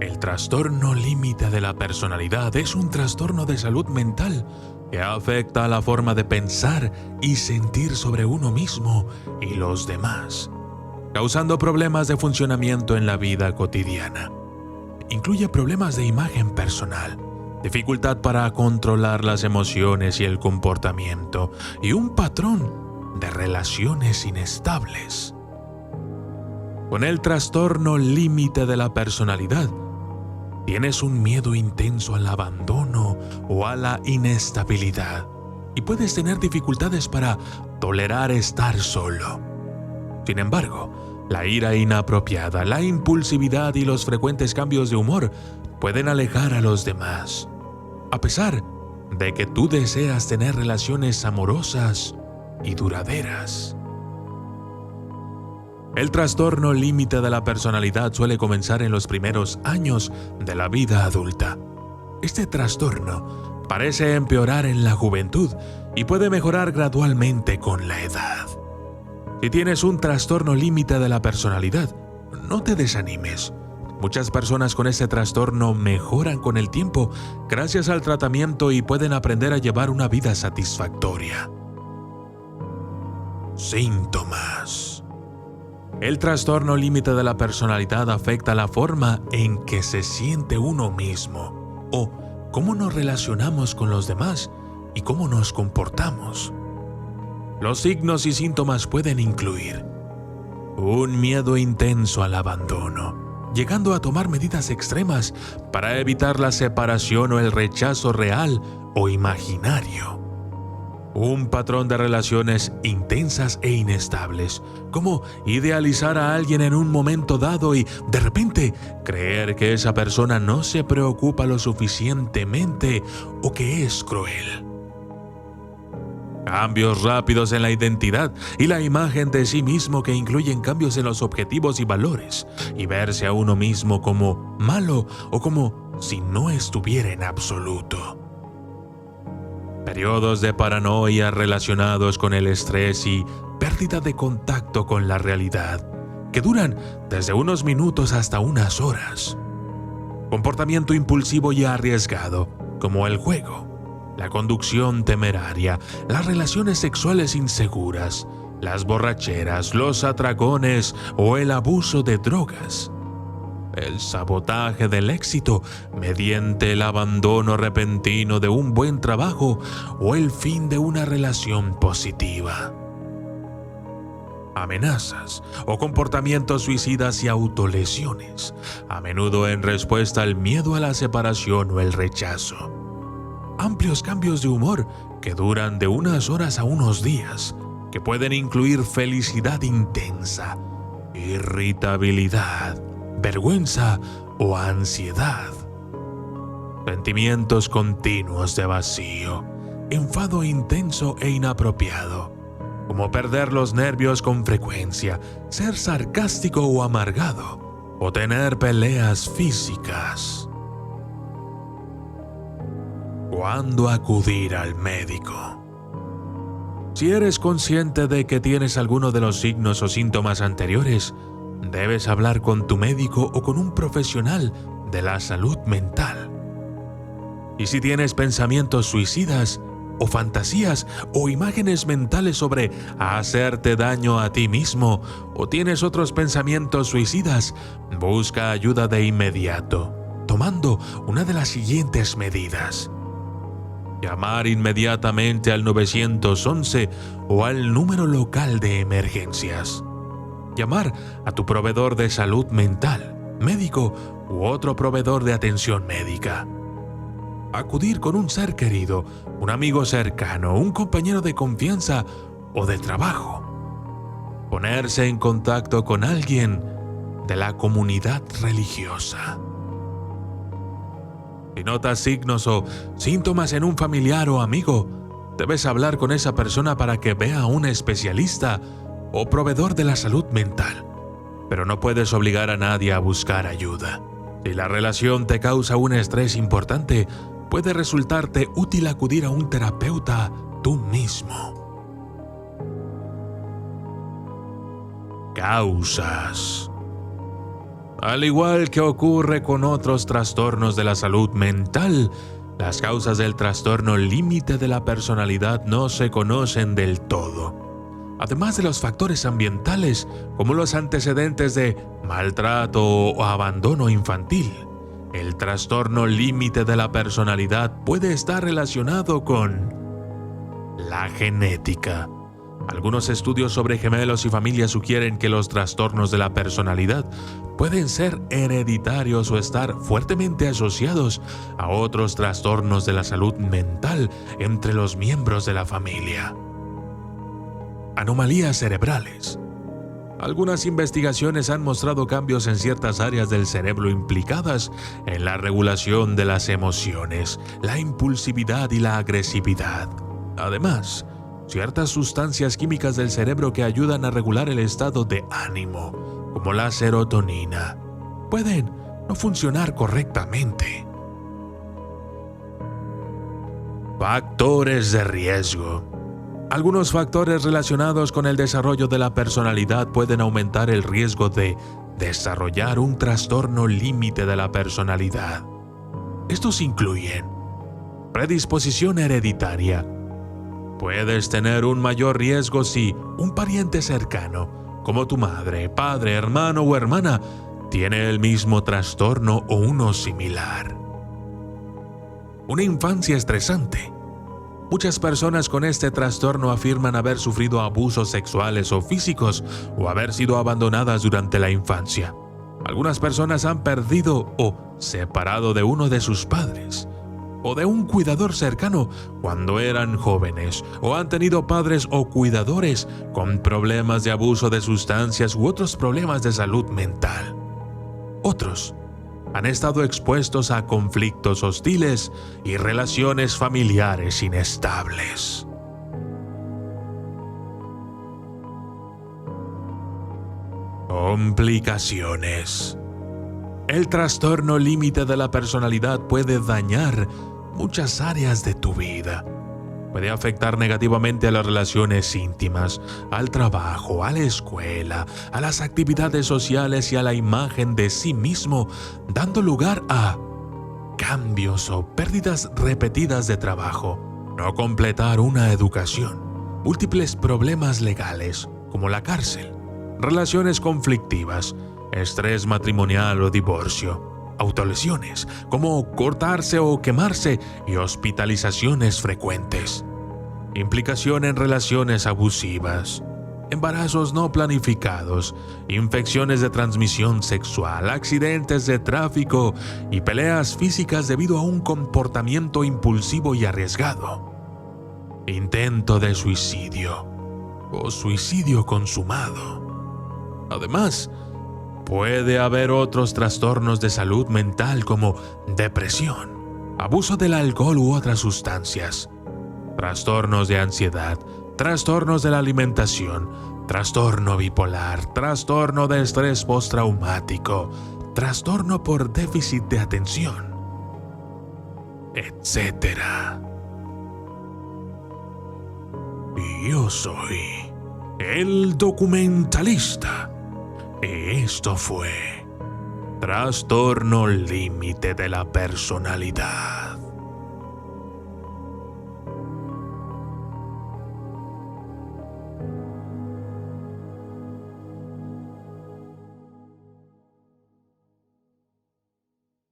El trastorno límite de la personalidad es un trastorno de salud mental que afecta a la forma de pensar y sentir sobre uno mismo y los demás, causando problemas de funcionamiento en la vida cotidiana. Incluye problemas de imagen personal, dificultad para controlar las emociones y el comportamiento, y un patrón de relaciones inestables. Con el trastorno límite de la personalidad, tienes un miedo intenso al abandono o a la inestabilidad, y puedes tener dificultades para tolerar estar solo. Sin embargo, la ira inapropiada, la impulsividad y los frecuentes cambios de humor pueden alejar a los demás, a pesar de que tú deseas tener relaciones amorosas y duraderas. El trastorno límite de la personalidad suele comenzar en los primeros años de la vida adulta. Este trastorno parece empeorar en la juventud y puede mejorar gradualmente con la edad. Si tienes un trastorno límite de la personalidad, no te desanimes. Muchas personas con este trastorno mejoran con el tiempo gracias al tratamiento y pueden aprender a llevar una vida satisfactoria. Síntomas. El trastorno límite de la personalidad afecta la forma en que se siente uno mismo o cómo nos relacionamos con los demás y cómo nos comportamos. Los signos y síntomas pueden incluir un miedo intenso al abandono, llegando a tomar medidas extremas para evitar la separación o el rechazo real o imaginario. Un patrón de relaciones intensas e inestables, como idealizar a alguien en un momento dado y de repente creer que esa persona no se preocupa lo suficientemente o que es cruel. Cambios rápidos en la identidad y la imagen de sí mismo que incluyen cambios en los objetivos y valores, y verse a uno mismo como malo o como si no estuviera en absoluto. Periodos de paranoia relacionados con el estrés y pérdida de contacto con la realidad, que duran desde unos minutos hasta unas horas. Comportamiento impulsivo y arriesgado, como el juego, la conducción temeraria, las relaciones sexuales inseguras, las borracheras, los atracones o el abuso de drogas. El sabotaje del éxito mediante el abandono repentino de un buen trabajo o el fin de una relación positiva. Amenazas o comportamientos suicidas y autolesiones, a menudo en respuesta al miedo a la separación o el rechazo. Amplios cambios de humor que duran de unas horas a unos días, que pueden incluir felicidad intensa, irritabilidad, vergüenza o ansiedad. Sentimientos continuos de vacío, enfado intenso e inapropiado, como perder los nervios con frecuencia, ser sarcástico o amargado, o tener peleas físicas. ¿Cuándo acudir al médico? Si eres consciente de que tienes alguno de los signos o síntomas anteriores, debes hablar con tu médico o con un profesional de la salud mental. Y si tienes pensamientos suicidas o fantasías o imágenes mentales sobre hacerte daño a ti mismo o tienes otros pensamientos suicidas, busca ayuda de inmediato, tomando una de las siguientes medidas. Llamar inmediatamente al 911 o al número local de emergencias. Llamar a tu proveedor de salud mental, médico u otro proveedor de atención médica. Acudir con un ser querido, un amigo cercano, un compañero de confianza o de trabajo. Ponerse en contacto con alguien de la comunidad religiosa. Si notas signos o síntomas en un familiar o amigo, debes hablar con esa persona para que vea a un especialista o proveedor de la salud mental, pero no puedes obligar a nadie a buscar ayuda. Si la relación te causa un estrés importante, puede resultarte útil acudir a un terapeuta tú mismo. Causas. Al igual que ocurre con otros trastornos de la salud mental, las causas del trastorno límite de la personalidad no se conocen del todo. Además de los factores ambientales, como los antecedentes de maltrato o abandono infantil, el trastorno límite de la personalidad puede estar relacionado con la genética. Algunos estudios sobre gemelos y familias sugieren que los trastornos de la personalidad pueden ser hereditarios o estar fuertemente asociados a otros trastornos de la salud mental entre los miembros de la familia. Anomalías cerebrales. Algunas investigaciones han mostrado cambios en ciertas áreas del cerebro implicadas en la regulación de las emociones, la impulsividad y la agresividad. Además, ciertas sustancias químicas del cerebro que ayudan a regular el estado de ánimo, como la serotonina, pueden no funcionar correctamente. Factores de riesgo. Algunos factores relacionados con el desarrollo de la personalidad pueden aumentar el riesgo de desarrollar un trastorno límite de la personalidad. Estos incluyen predisposición hereditaria. Puedes tener un mayor riesgo si un pariente cercano, como tu madre, padre, hermano o hermana, tiene el mismo trastorno o uno similar. Una infancia estresante. Muchas personas con este trastorno afirman haber sufrido abusos sexuales o físicos o haber sido abandonadas durante la infancia. Algunas personas han perdido o separado de uno de sus padres o de un cuidador cercano cuando eran jóvenes, o han tenido padres o cuidadores con problemas de abuso de sustancias u otros problemas de salud mental. Otros han estado expuestos a conflictos hostiles y relaciones familiares inestables. Complicaciones. El trastorno límite de la personalidad puede dañar muchas áreas de tu vida. Puede afectar negativamente a las relaciones íntimas, al trabajo, a la escuela, a las actividades sociales y a la imagen de sí mismo, dando lugar a cambios o pérdidas repetidas de trabajo, no completar una educación, múltiples problemas legales, como la cárcel, relaciones conflictivas, estrés matrimonial o divorcio, autolesiones, como cortarse o quemarse, y hospitalizaciones frecuentes. Implicación en relaciones abusivas, embarazos no planificados, infecciones de transmisión sexual, accidentes de tráfico y peleas físicas debido a un comportamiento impulsivo y arriesgado. Intento de suicidio o suicidio consumado. Además, puede haber otros trastornos de salud mental como depresión, abuso del alcohol u otras sustancias, trastornos de ansiedad, trastornos de la alimentación, trastorno bipolar, trastorno de estrés postraumático, trastorno por déficit de atención, etc. Y yo soy el documentalista. Esto fue Trastorno límite de la personalidad.